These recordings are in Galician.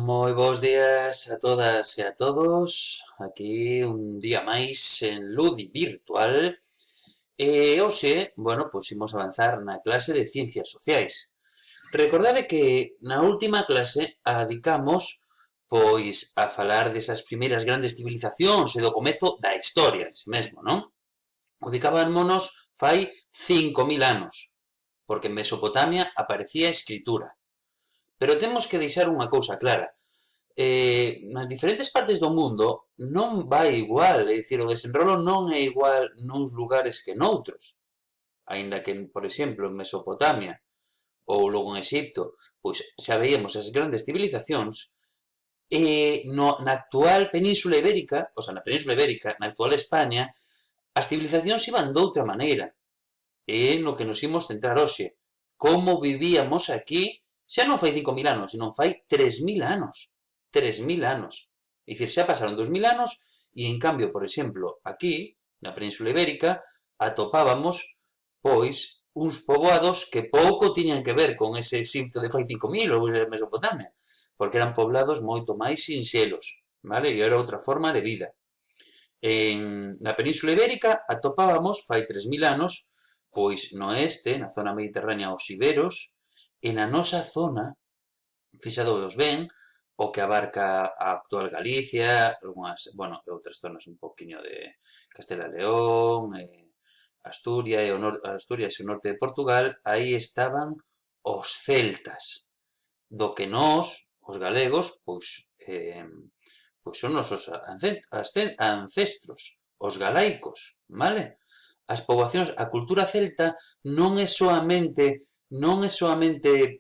Moi bons días a todas e a todos. Aquí un día máis en Ludi Virtual. E hoxe, bueno, pois imos avanzar na clase de Ciencias Sociais. Recordade que na última clase adicamos pois a falar desas primeiras grandes civilizacións e do comezo da historia, ese mesmo, non? Ubicábamonos fai 5.000 anos, porque en Mesopotamia aparecía a escritura. Pero temos que deixar unha cousa clara. Nas diferentes partes do mundo non vai igual, é dicir, o desenrolo non é igual nuns lugares que noutros. Aínda que, por exemplo, en Mesopotamia ou logo en Egipto, pois xa veíamos as grandes civilizacións, na actual Península Ibérica, o sea, na Península Ibérica, na actual España, as civilizacións iban doutra maneira. É no que nos imos centrar hoxe. Como vivíamos aquí, xa non fai 5.000 anos, senón fai 3.000 anos. 3.000 anos. É dicir, xa pasaron 2.000 anos e, en cambio, por exemplo, aquí, na Península Ibérica, atopábamos, pois, uns poboados que pouco tiñan que ver con ese Egipto de fai 5.000 ou de Mesopotamia, porque eran poblados moito máis sinxelos, vale? E era outra forma de vida. Na Península Ibérica atopábamos, fai 3.000 anos, pois no oeste, na zona mediterránea, os iberos, e na nosa zona, fixadovos ben, o que abarca a actual Galicia, algunhas, bueno, outras zonas un poquinho de Castela e León, Asturias e o norte de Portugal, aí estaban os celtas, do que nós, os galegos, pois son nosos ancestros, os galaicos, vale? As poboacións, a cultura celta non é soamente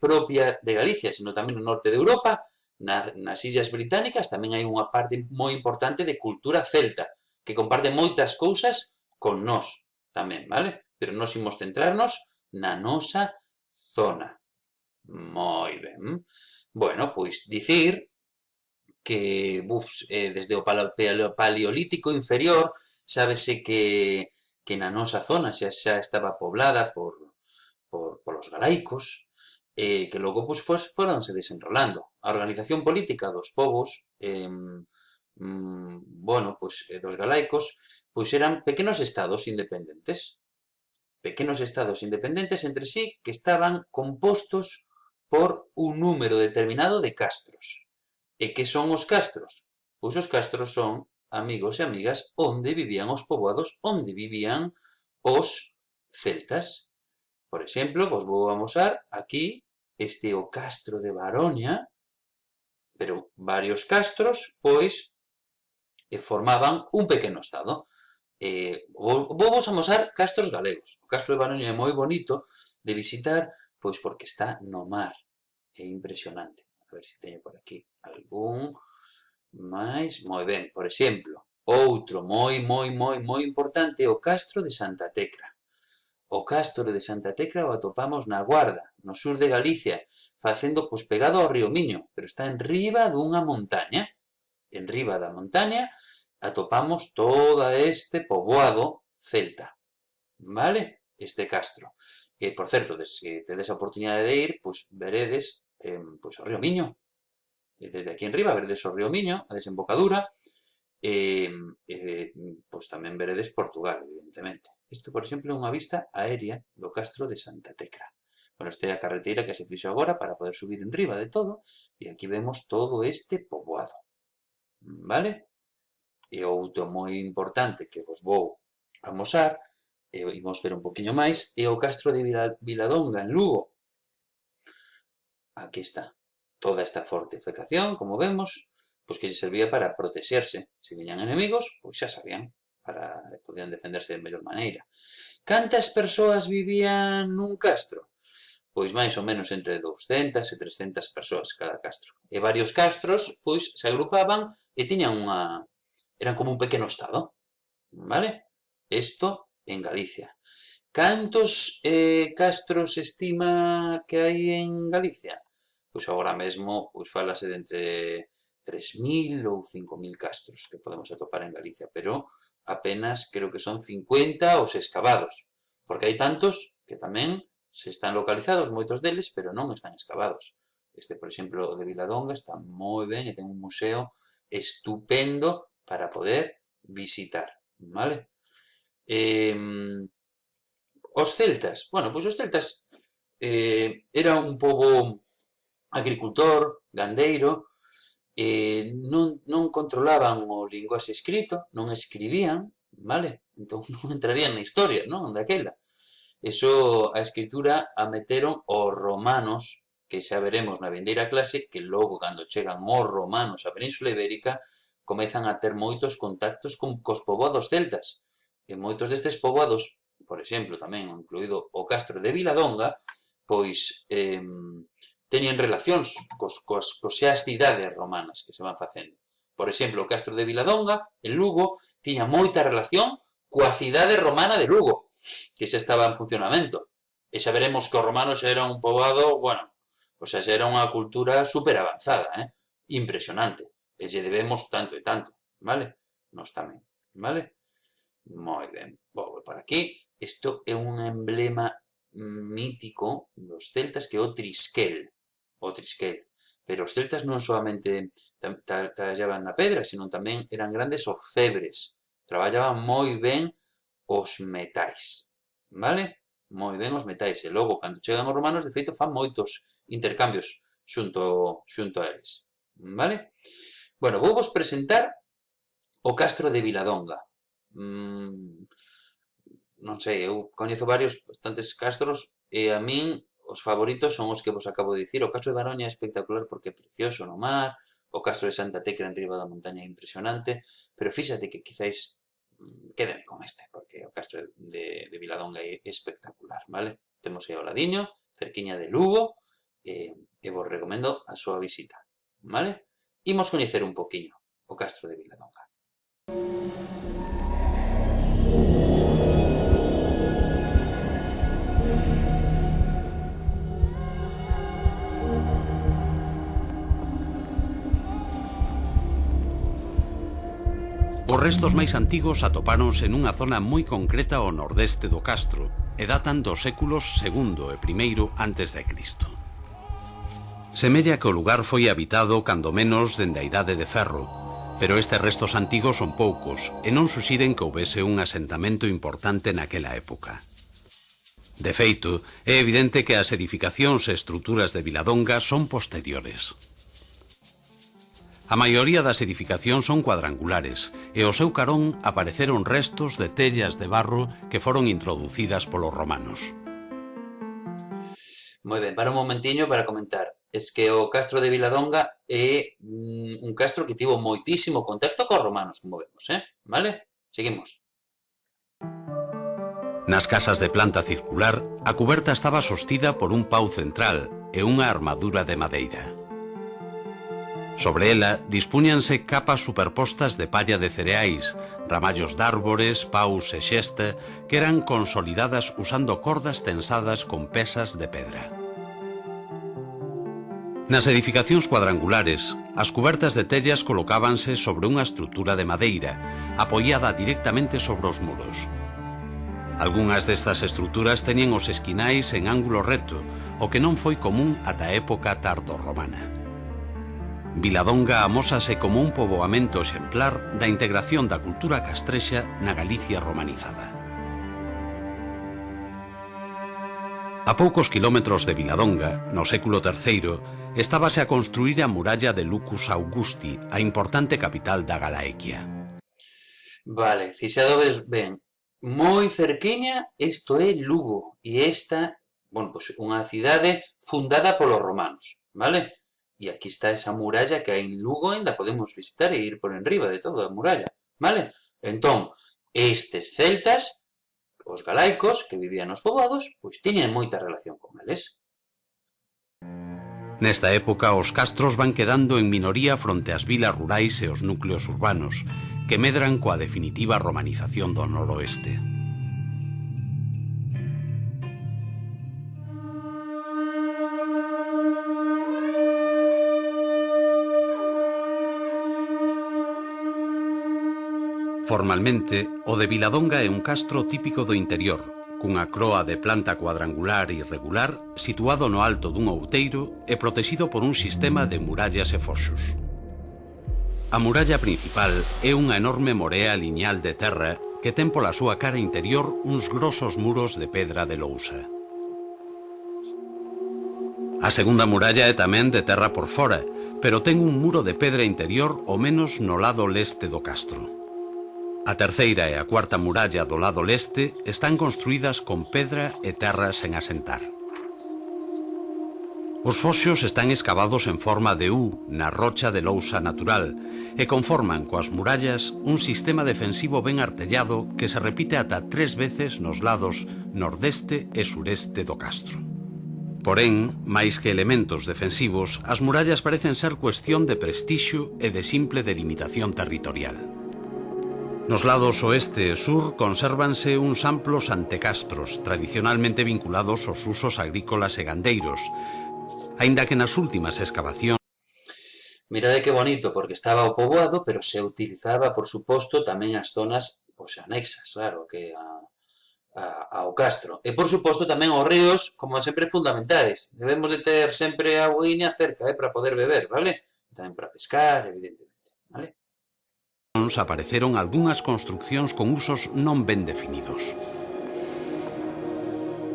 propia de Galicia, sino tamén no norte de Europa, nas Illas Británicas tamén hai unha parte moi importante de cultura celta, que comparte moitas cousas con nós tamén, vale? Pero nós imos centrarnos na nosa zona. Moi ben. Bueno, pois dicir que desde o Paleolítico inferior sábese que na nosa zona xa estaba poblada polos galaicos, que logo foronse desenrolando. A organización política dos povos, dos galaicos, pois eran pequenos estados independentes. Pequenos estados independentes entre sí que estaban compostos por un número determinado de castros. E que son os castros? Pois os castros son amigos e amigas onde vivían os poboados, onde vivían os celtas. Por exemplo, vos vou amosar aquí o castro de Baronia, pero varios castros, pois, formaban un pequeno estado. Vou vos amosar castros galegos. O castro de Baronia é moi bonito de visitar, pois porque está no mar. É impresionante. A ver se teño por aquí algún máis. Moi ben, por exemplo, outro moi importante é o castro de Santa Tecla. O castro de Santa Tecla o atopamos na Guarda, no sur de Galicia, facendo pois pegado ao río Miño, pero está en riba dunha montaña. En riba da montaña atopamos todo este poboado celta, vale? Este castro. E, por certo, se tedes a oportunidade de ir, pois veredes pois o río Miño. E desde aquí en riba veredes o río Miño, a desembocadura, pois tamén veredes Portugal, evidentemente. Isto, por exemplo, é unha vista aérea do castro de Santa Tecla. Bueno, esta é a carreteira que se fixo agora para poder subir en riba de todo, e aquí vemos todo este poboado. Vale? E outro moi importante que vos vou amosar, e imos ver un poquinho máis, é o castro de Viladonga, en Lugo. Aquí está. Toda esta fortificación, como vemos, pois que se servía para protexerse. Se viñan enemigos, pois xa sabían, podían defenderse de mellor maneira. Cantas persoas vivían nun castro? Pois máis ou menos entre 200 e 300 persoas cada castro. E varios castros, pois, se agrupaban e tiñan eran como un pequeno estado, vale? Isto en Galicia. Cantos castros estima que hai en Galicia? Pois agora mesmo falase de entre 3.000 ou 5.000 castros que podemos atopar en Galicia, pero apenas creo que son 50 os excavados, porque hai tantos que tamén se están localizados, moitos deles, pero non están excavados. Este, por exemplo, o de Viladonga está moi ben e ten un museo estupendo para poder visitar, vale? Os celtas, bueno, pois os celtas era un pobo agricultor, gandeiro, non controlaban o linguaxe escrito, non escribían, vale? Entón non entrarían na historia, non? Daquela. Eso, a escritura a meteron os romanos, que xa veremos na vindeira clase, que logo, cando chegan os romanos á Península Ibérica, comezan a ter moitos contactos cos poboados celtas. E moitos destes poboados, por exemplo, tamén incluído o castro de Viladonga, pois teñen relacións cos xa cidades romanas que se van facendo. Por exemplo, o castro de Viladonga, en Lugo, tiña moita relación coa cidade romana de Lugo, que xa estaba en funcionamento. E xa veremos que os romanos xa eran un poboado, bueno, o sea, xa era unha cultura super avanzada, impresionante. E lle debemos tanto e tanto, vale? Nos tamén, vale? Moi ben. Vou por aquí. Isto é un emblema mítico dos celtas que é o trisquel. O trisquel. Pero os celtas non solamente tallaban na pedra, sino tamén eran grandes orfebres. Traballaban moi ben os metais, vale? Moi ben os metais. E logo, cando chegan os romanos, de feito, fan moitos intercambios xunto a eles, vale? Bueno, vou vos presentar o castro de Viladonga. Non sei, eu coñezo bastantes castros, e a min os favoritos son os que vos acabo de dicir. O castro de Baroña é espectacular porque é precioso no mar, o castro de Santa Tecla en riba da montaña é impresionante, pero fíxate que quizáis quédeme con este, porque o castro de Viladonga é espectacular, vale? Temos aí ao ladiño, cerquiña de Lugo, e vos recomendo a súa visita, vale? Imos coñecer un poquinho o castro de Viladonga. Os restos máis antigos atopáronse nunha zona moi concreta ao nordeste do castro e datan dos séculos II e I antes de Cristo. Semella que o lugar foi habitado cando menos dende a Idade de Ferro, pero estes restos antigos son poucos e non suxiren que houbese un asentamento importante naquela época. De feito, é evidente que as edificacións e estruturas de Viladonga son posteriores. A maioría das edificacións son cuadrangulares e ao seu carón apareceron restos de tellas de barro que foron introducidas polos romanos. Moi ben, para un momentiño para comentar. Es que o castro de Viladonga é un castro que tivo moitísimo contacto cos romanos, como vemos, vale? Seguimos. Nas casas de planta circular, a cuberta estaba sostida por un pau central e unha armadura de madeira. Sobre ela dispúñanse capas superpostas de palla de cereais, ramallos d'árbores, paus e xesta que eran consolidadas usando cordas tensadas con pesas de pedra. Nas edificacións cuadrangulares, as cubertas de tellas colocábanse sobre unha estrutura de madeira, apoiada directamente sobre os muros. Algúnas destas estruturas teñen os esquinais en ángulo recto, o que non foi común ata a época tardorromana. Viladonga amósase como un poboamento exemplar da integración da cultura castrexa na Galicia romanizada. A poucos kilómetros de Viladonga, no século III, estábase a construir a muralla de Lucus Augusti, a importante capital da Galaequia. Vale, fixadores ben, moi cerquiña, isto é Lugo, e esta, bueno, pois unha cidade fundada polos romanos, vale? E aquí está esa muralla que hai en Lugo, ainda podemos visitar e ir por enriba de toda a muralla, vale? Entón, estes celtas, os galaicos que vivían nos poboados, pois tiñen moita relación con eles. Nesta época, os castros van quedando en minoría fronte ás vilas rurais e os núcleos urbanos, que medran coa definitiva romanización do noroeste. Formalmente, o de Viladonga é un castro típico do interior, cunha croa de planta cuadrangular e irregular situado no alto dun outeiro e protegido por un sistema de murallas e foxos. A muralla principal é unha enorme morea liñal de terra que ten pola súa cara interior uns grosos muros de pedra de lousa. A segunda muralla é tamén de terra por fora, pero ten un muro de pedra interior ao menos no lado leste do castro. A terceira e a cuarta muralla do lado leste están construídas con pedra e terra sen asentar. Os foxos están escavados en forma de U na rocha de lousa natural e conforman coas murallas un sistema defensivo ben artellado que se repite ata 3 veces nos lados nordeste e sureste do castro. Porén, máis que elementos defensivos, as murallas parecen ser cuestión de prestixio e de simple delimitación territorial. Nos lados oeste e sur consérvanse uns amplos antecastros, tradicionalmente vinculados aos usos agrícolas e gandeiros, aínda que nas últimas excavacións... Mirade que bonito, porque estaba o poboado, pero se utilizaba, por suposto, tamén as zonas anexas, claro, que ao castro. E, por suposto, tamén os ríos, como sempre, fundamentais. Debemos de ter sempre a auguiña cerca, para poder beber, vale? Tamén para pescar, evidentemente, vale? Apareceron algunhas construccións con usos non ben definidos.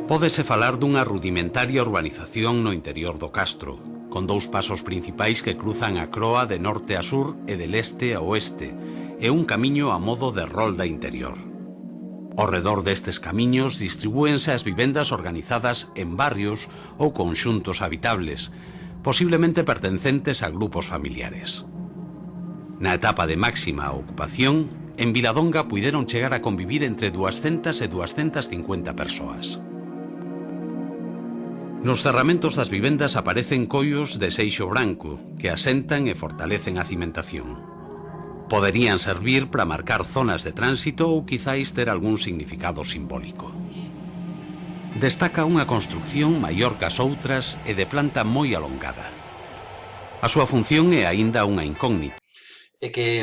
Pódese falar dunha rudimentaria urbanización no interior do castro, con 2 pasos principais que cruzan a croa de norte a sur e de leste a oeste, e un camiño a modo de rolda interior. Ao redor destes camiños distribúense as vivendas organizadas en barrios ou conxuntos habitables, posiblemente pertencentes a grupos familiares. Na etapa de máxima ocupación, en Viladonga puideron chegar a convivir entre 200 e 250 persoas. Nos cerramentos das vivendas aparecen coios de seixo branco que asentan e fortalecen a cimentación. Poderían servir para marcar zonas de tránsito ou quizáis ter algún significado simbólico. Destaca unha construcción maior que as outras e de planta moi alongada. A súa función é aínda unha incógnita. É que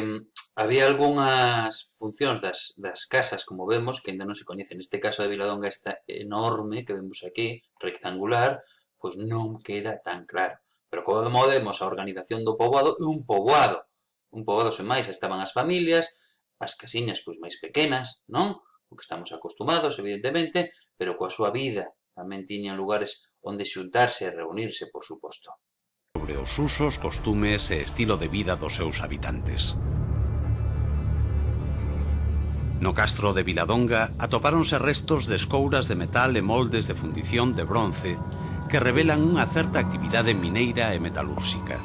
había algunhas funcións das casas, como vemos, que ainda non se coñecen. Neste caso de Viladonga, esta enorme que vemos aquí, rectangular, pois non queda tan claro. Pero como vemos, a organización do poboado é un poboado sen máis. Estaban as familias, as casiñas pois máis pequenas, non? O que estamos acostumados, evidentemente, pero coa súa vida tamén tiñan lugares onde xuntarse e reunirse, por suposto. Sobre os usos, costumes e estilo de vida dos seus habitantes. No castro de Viladonga atopáronse restos de escouras de metal e moldes de fundición de bronce que revelan unha certa actividade mineira e metalúrxica.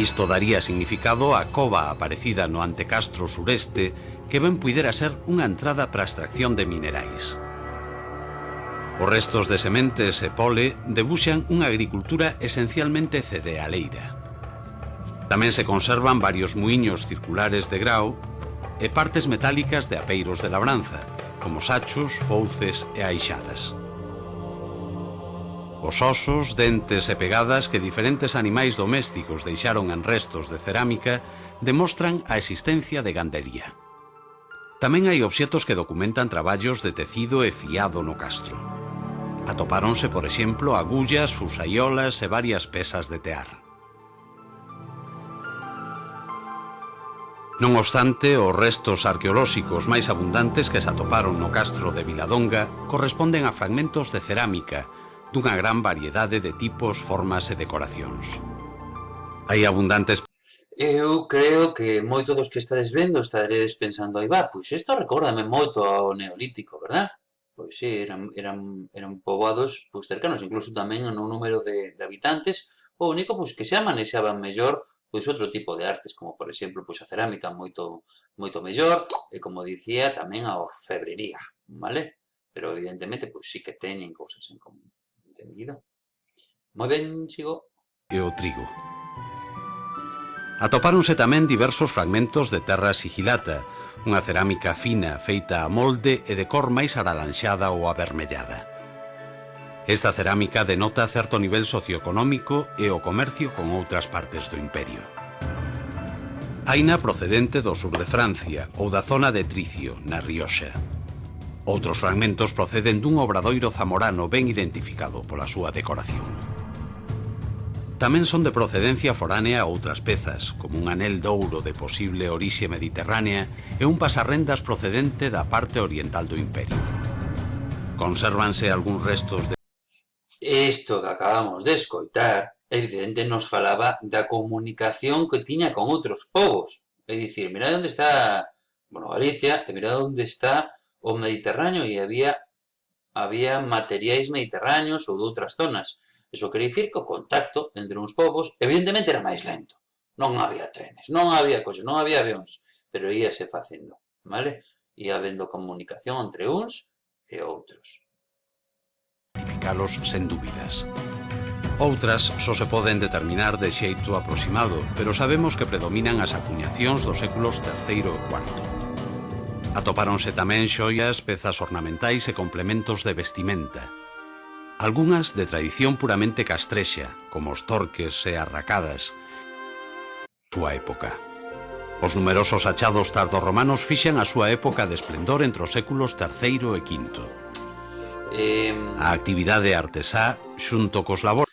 Isto daría significado á cova aparecida no antecastro sureste que ben puidera ser unha entrada para a extracción de minerais. Os restos de sementes e pole debuxan unha agricultura esencialmente cerealeira. Tamén se conservan varios muiños circulares de grao e partes metálicas de apeiros de labranza, como sachos, fouces e aixadas. Os osos, dentes e pegadas que diferentes animais domésticos deixaron en restos de cerámica demostran a existencia de gandería. Tamén hai obxetos que documentan traballos de tecido e fiado no castro. Atopáronse, por exemplo, agullas, fusaiolas e varias pesas de tear. Non obstante, os restos arqueolóxicos máis abundantes que se atoparon no castro de Viladonga corresponden a fragmentos de cerámica dunha gran variedade de tipos, formas e decoracións. Hai abundantes... Eu creo que moito dos que estades vendo estaredes pensando, aí va, pois isto recórdame moito ao Neolítico, verdad? Pois sí, eran poboados cercanos, incluso tamén no número de habitantes. O único que xa manexaban mellor outro tipo de artes, como por exemplo a cerámica moito mellor, e como dicía, tamén a orfebrería, vale? Pero evidentemente sí que teñen cousas en común, entendido? Moi ben, sigo. E o trigo. Atopáronse tamén diversos fragmentos de terra sigilata, unha cerámica fina feita a molde e de cor máis aralanxada ou avermellada. Esta cerámica denota certo nivel socioeconómico e o comercio con outras partes do imperio. Haina procedente do sur de Francia ou da zona de Tricio, na Rioxa. Outros fragmentos proceden dun obradoiro zamorano ben identificado pola súa decoración. Tamén son de procedencia foránea outras pezas, como un anel de ouro de posible orixe mediterránea e un pasarrendas procedente da parte oriental do imperio. Consérvanse algúns restos de... Isto que acabamos de escoitar, evidente, nos falaba da comunicación que tiña con outros povos. É dicir, mirad onde está, bueno, Galicia, e mirad onde está o Mediterráneo, e había materiais mediterráneos ou de outras zonas. Iso quere dicir que o contacto entre uns povos, evidentemente, era máis lento. Non había trenes, non había coches, non había avións, pero íase facendo, vale? Ia habendo comunicación entre uns e outros. Identificalos sen dúbidas. Outras só se poden determinar de xeito aproximado, pero sabemos que predominan as acuñacións dos séculos III e IV. Atopáronse tamén xoias, pezas ornamentais e complementos de vestimenta. Algunhas de tradición puramente castrexa, como os torques e as racadas, súa época. Os numerosos achados tardorromanos fixan a súa época de esplendor entre os séculos III e V. A actividade artesá xunto cos labores...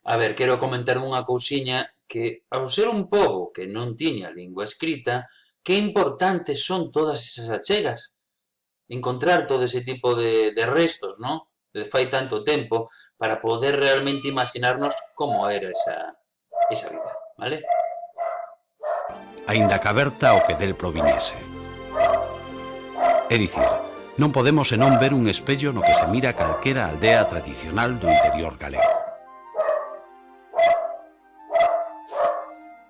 A ver, quero comentar unha cousiña que, ao ser un pobo que non tiña lingua escrita, que importantes son todas esas achegas. Encontrar todo ese tipo de restos, non? De fai tanto tempo, para poder realmente imaginarnos como era esa vida, vale? Aínda que aberta ao que del proviniese. É dicir, non podemos senón ver un espello no que se mira calquera aldea tradicional do interior galego.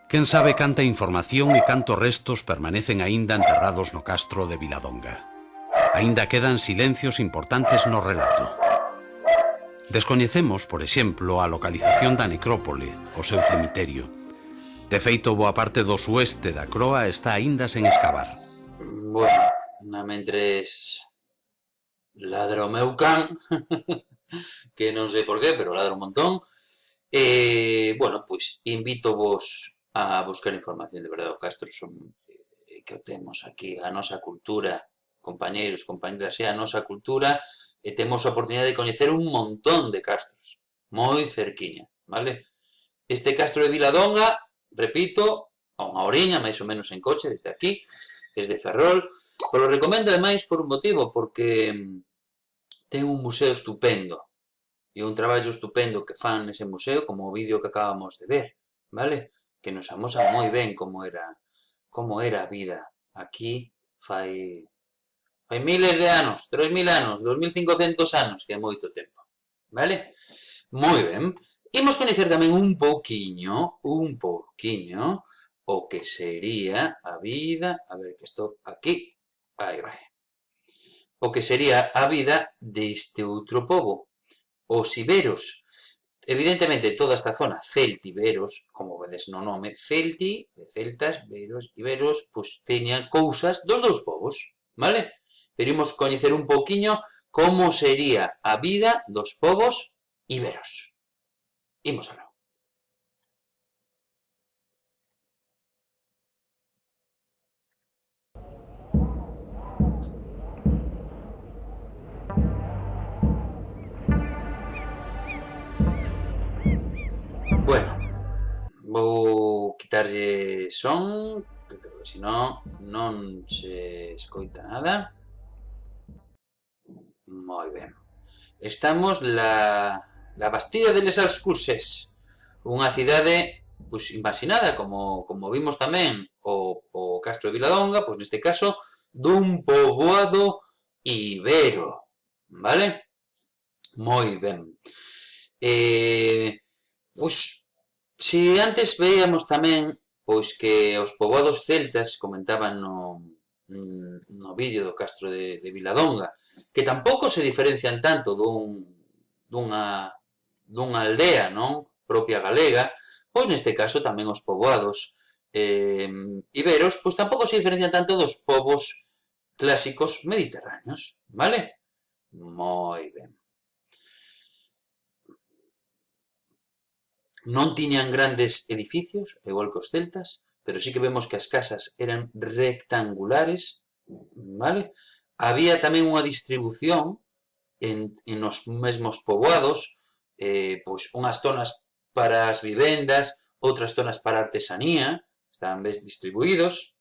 Quen sabe canta información e cantos restos permanecen aínda enterrados no castro de Viladonga. Aínda quedan silencios importantes no relato. Descoñecemos, por exemplo, a localización da necrópole, o seu cemiterio. De feito, boa parte do sueste da croa está aínda sen escavar. Bueno, mentres ladra o meu can, que non sei por qué, pero ladra un montón, bueno, pois invítovos a buscar información de verdade. O Castro son que o temos aquí, a nosa cultura, compañeiros, compañeras, a nosa cultura, e temos a oportunidade de coñecer un montón de castros, moi cerquiña, vale? Este castro de Viladonga, repito, a unha oriña, máis ou menos en coche, desde aquí, desde Ferrol, pero o recomendo ademais por un motivo, porque ten un museo estupendo, e un traballo estupendo que fan nese museo, como o vídeo que acabamos de ver, vale? Que nos amosa moi ben como era a vida aquí fai miles de anos, 3000 anos, 2500 anos, que é moito tempo, vale? Moi ben. Imos coñecer tamén un poquiño, o que sería a vida, a ver que estou aquí, aí vai, o que sería a vida deste outro pobo, os iberos. Evidentemente, toda esta zona, celtiberos, como vedes no nome, celti, de celtas, veros, iberos, pois teña cousas dos dous povos, vale? Pero imos coñecer un poquiño como sería a vida dos povos iberos. Imos aló. Bueno, vou quitarlle son, que creo que senón non se escoita nada. Moi ben. Estamos la Bastilla de les Alscuses, unha cidade pois imaginada, como vimos tamén o Castro de Viladonga, pois neste caso dun poboado ibero, vale? Moi ben. Pois, se antes veíamos tamén pois que os poboados celtas comentaban no vídeo do Castro de Viladonga, que tampouco se diferencian tanto dunha aldea, non? Propia galega, pois neste caso tamén os poboados iberos, pois tampouco se diferencian tanto dos povos clásicos mediterráneos, vale? Moi ben. Non tiñan grandes edificios, igual que os celtas, pero sí que vemos que as casas eran rectangulares, vale? Había tamén unha distribución en os mesmos poboados, pois unhas zonas para as vivendas, outras zonas para a artesanía, estaban ben distribuídos.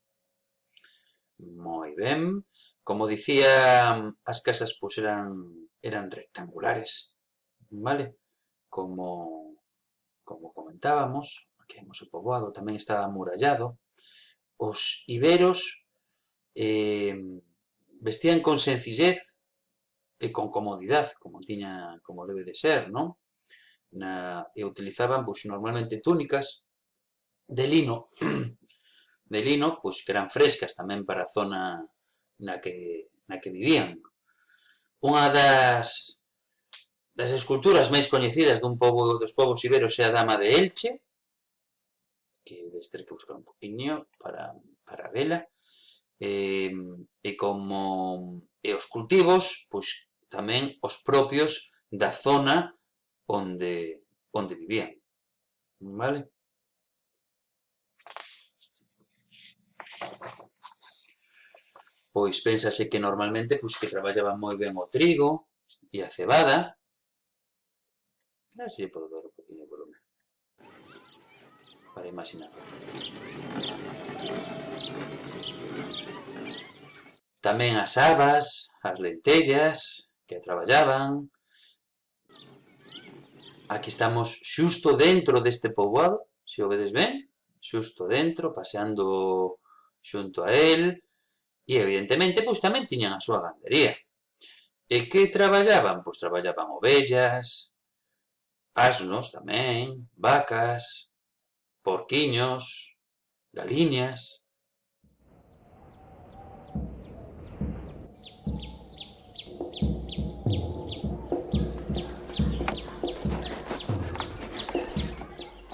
Moi ben. Como dicía, as casas pois eran rectangulares, vale? Como comentábamos, aquí vemos o poboado, tamén estaba amurallado. Os iberos vestían con sencillez e con comodidade, como debe de ser, non? E utilizaban, pois, normalmente túnicas de lino, pois, que eran frescas tamén para a zona na que vivían. Unha das esculturas máis coñecidas dos povos iberos é a Dama de Elche, que deste ter que buscar un poquinho para vela, e os cultivos, pois tamén os propios da zona onde vivían, vale? Pois pénsase que normalmente pois que traballaban moi ben o trigo e a cebada. Se podo ver un poquinho o volumen para imaginar. Tamén as habas, as lentellas, que traballaban. Aquí estamos xusto dentro deste poboado, se o vedes ben, xusto dentro, paseando xunto a el, e evidentemente pois tamén tiñan a súa gandería. E que traballaban? Pois traballaban ovellas, asnos tamén, vacas, porquiños, galiñas.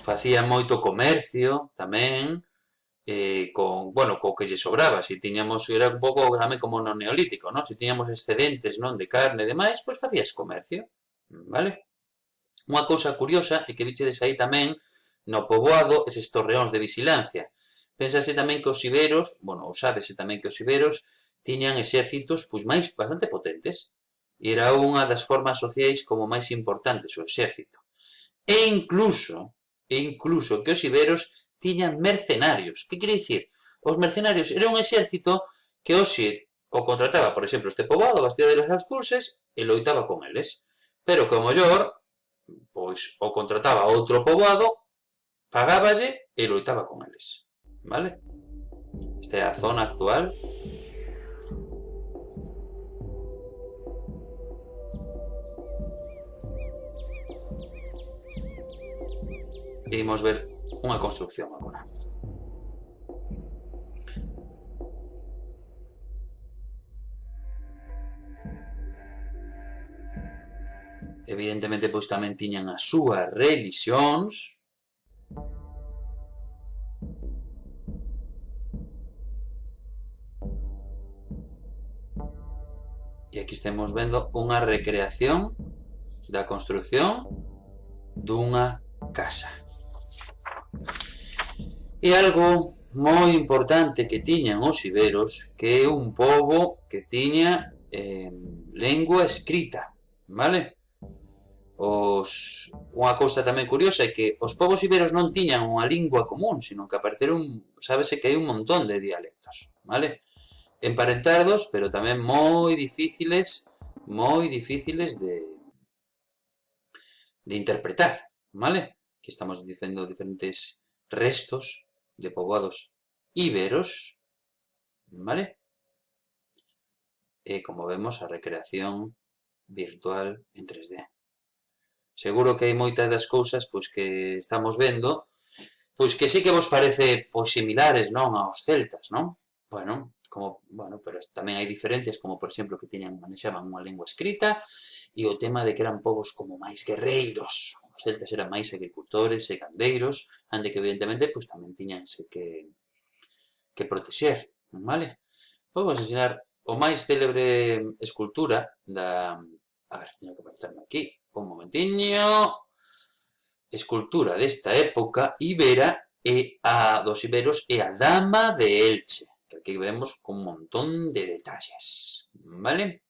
Facían moito comercio tamén, co que lle sobraba. Se tiñamos, era un pouco tamén como no neolítico, non? Se tiñamos excedentes, non, de carne e demais, pois facías comercio, vale? Unha cousa curiosa é que vichedes aí tamén no poboado eses torreóns de vigilancia. Pénsase tamén que os iberos, ou sábese tamén que os iberos tiñan exércitos pois máis bastante potentes. E era unha das formas sociais como máis importantes o exército. E incluso que os iberos tiñan mercenarios. Que quere dicir? Os mercenarios era un exército que hoxe o contrataba, por exemplo, este poboado, Bastida de las Alcurses, e loitaba con eles. Pero que o mellor, pois, o contrataba outro poboado, pagáballe e loitaba con eles. Vale? Esta é a zona actual. E imos ver unha construcción agora. Evidentemente, pois tamén tiñan as súas relixións. E aquí estamos vendo unha recreación da construcción dunha casa. E algo moi importante que tiñan os iberos, que é un pobo que tiña lengua escrita, vale? Unha cousa tamén curiosa é que os povos iberos non tiñan unha lingua común, sino que apareceron, sábese que hai un montón de dialectos, vale? Emparentados, pero tamén moi difíciles de interpretar, vale? Aquí estamos dicendo diferentes restos de poboados iberos, vale? E como vemos a recreación virtual en 3D. Seguro que hai moitas das cousas pois que estamos vendo, pois que sí que vos parece pois similares, non, aos celtas, non? Pero tamén hai diferencias, como por exemplo que manexaban unha lingua escrita e o tema de que eran povos como máis guerreiros. Os celtas eran máis agricultores e gandeiros, ande que evidentemente pois tamén tiñanse que protexer, vale? Vamos ensinar o máis célebre escultura da... A ver, teño que apartarme aquí un momentiño. Escultura desta época ibera e a dos iberos e a dama de Elche, que aquí vemos con un montón de detalles, vale?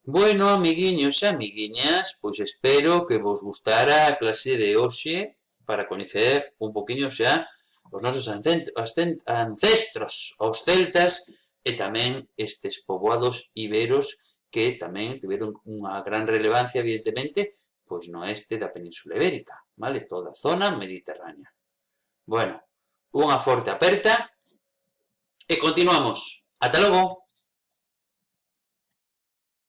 Bueno, amiguiños e amiguiñas, pois espero que vos gustara a clase de hoxe para coñecer un poquinho xa os nosos ancestros, os celtas, e tamén estes poboados iberos que tamén tiveron unha gran relevancia, evidentemente, pois no este da Península Ibérica, vale? Toda a zona mediterránea. Bueno, unha forte aperta e continuamos. Ata logo!